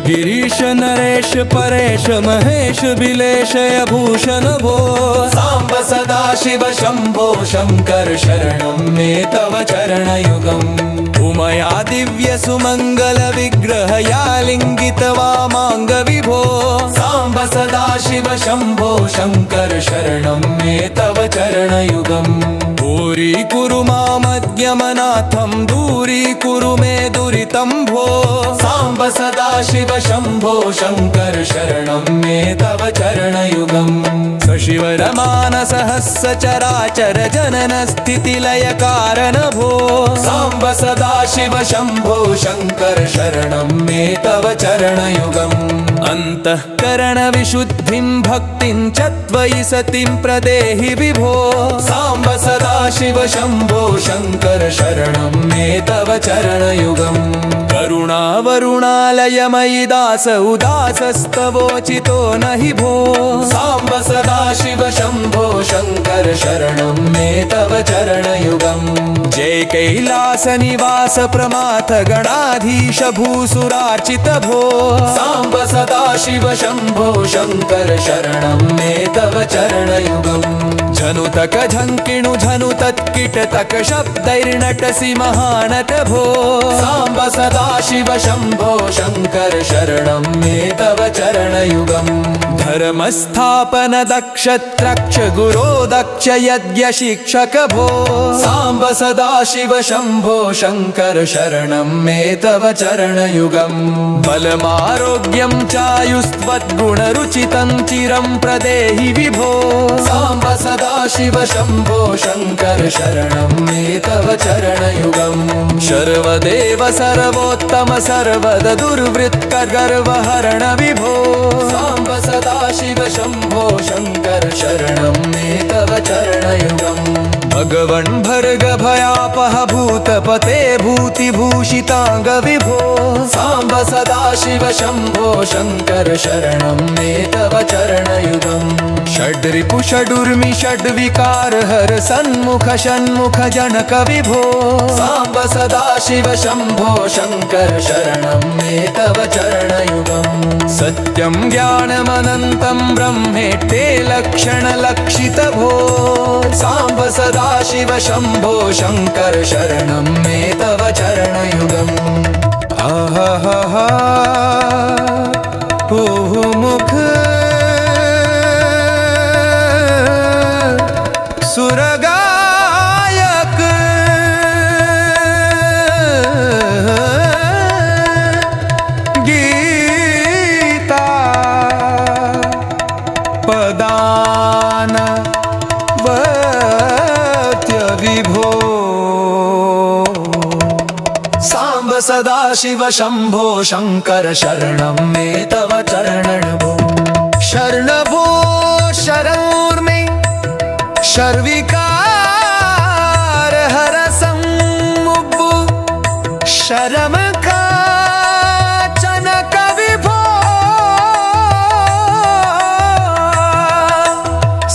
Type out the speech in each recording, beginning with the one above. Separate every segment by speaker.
Speaker 1: गिरीश नरेश परेश महेश बिलेशय भूषण भो सांब सदाशिव शंभो शंकर शरणं मे तव चरणयुगम् उमया दिव्य सुमंगल विग्रह या लिंगित वामांग विभो सांब सदाशिव शंभो शंकर शरणं मे तव चरणयुगम् दूरी कुरु मामद्यमनाथं दूरी कुरु मे दुरितं भो सांब सदाशिव शंभो शंकर शरणं मे तव चरणयुगम् सशिवरमानसहस्र चराचर जनन स्थिति लय कारण भो सांब सदाशिव शंभो शंकर शरणं मे तव चरणयुगम् अंतःकरण विशुद्धिं भक्तिं च त्वयि सतिं प्रदेहि विभो सांब सदाशिव शंभो शंकर शरणं मे तव चरणयुगम् करुणावरुणालयमयि दास उदासस्तवोचितो नहि भो सांब सदाशिव शंभो शंकर शरणं मे तव चरणयुगम् जय कैलास निवास प्रमाथ गणाधीश भूसुरार्चित भो सांब सदाशिव शंभो शंकर शरणं मे तव चरणयुगम् झनुतक झंकिणु झनुतत्किट तक शब्दैर्नटसि महानट भो सांब सदाशिव शंभो शंकर शरणं मे तव चरणयुगम् धर्मस्थापन दक्ष त्रक्ष गुरो दक्ष यज्ञ शिक्षक भो सांब सदाशिव शंभो शंकर शरणं मे तव चरणयुगम् बलमारोग्यं चायुस्त्वद्गुणरुचितं चिरं प्रदेहि विभो सांब सदाशिव शंभो शंकर शरणं मे तव चरणयुगम् सर्वदेव सर्वोत्तम सर्वद दुर्वृत्त गर्वहरण विभो सांब सदाशिव शंभो शंकर शरणं मे तव चरणयुगम् भगवन् भर्ग भयापह भूतपते भूतिभूषितांग विभो सांब सदाशिव शंभो शंकर शरणं मे तव चरणयुगम् षड्रिपु षडुर्मि षड्विकार हर सन्मुख षण्मुख जनक विभो सांब सदाशिव शंभो शंकर शरणं मे तव चरणयुगम् सत्यं ज्ञानमनन्तं ब्रह्मेट्टे लक्षण लक्षित भो सांब सदाशिव शंभो शंकर शरणं मे तव चरणयुगम् आहा मुख सुरगायक गीता पदान वत्य विभो सांब सदाशिव शंभो शंकर शरणं मे तव चरणभो शरणभो शरणोर्मे शर्विकार हर सम्मुब्बु शरम काचनक विभो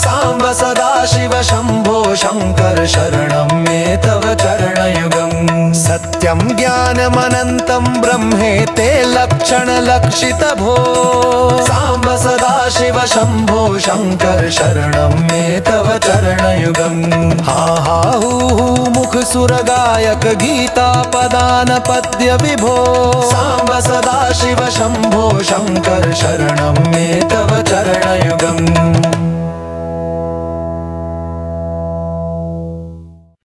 Speaker 1: सांब सदाशिव शंभो शंकर शरणं मे तव चरणयुगम् सत्यं ज्ञानमनन्तं ब्रह्मेते लक्षण लक्षित भो सांब सदाशिव शंभो शंकर शरणं मे तव चरणयुगम् हा हू मुख सुरगायक गीता पदान पद्य विभो सांब सदाशिव शंभो शंकर शरणं मे तव चरणयुगम्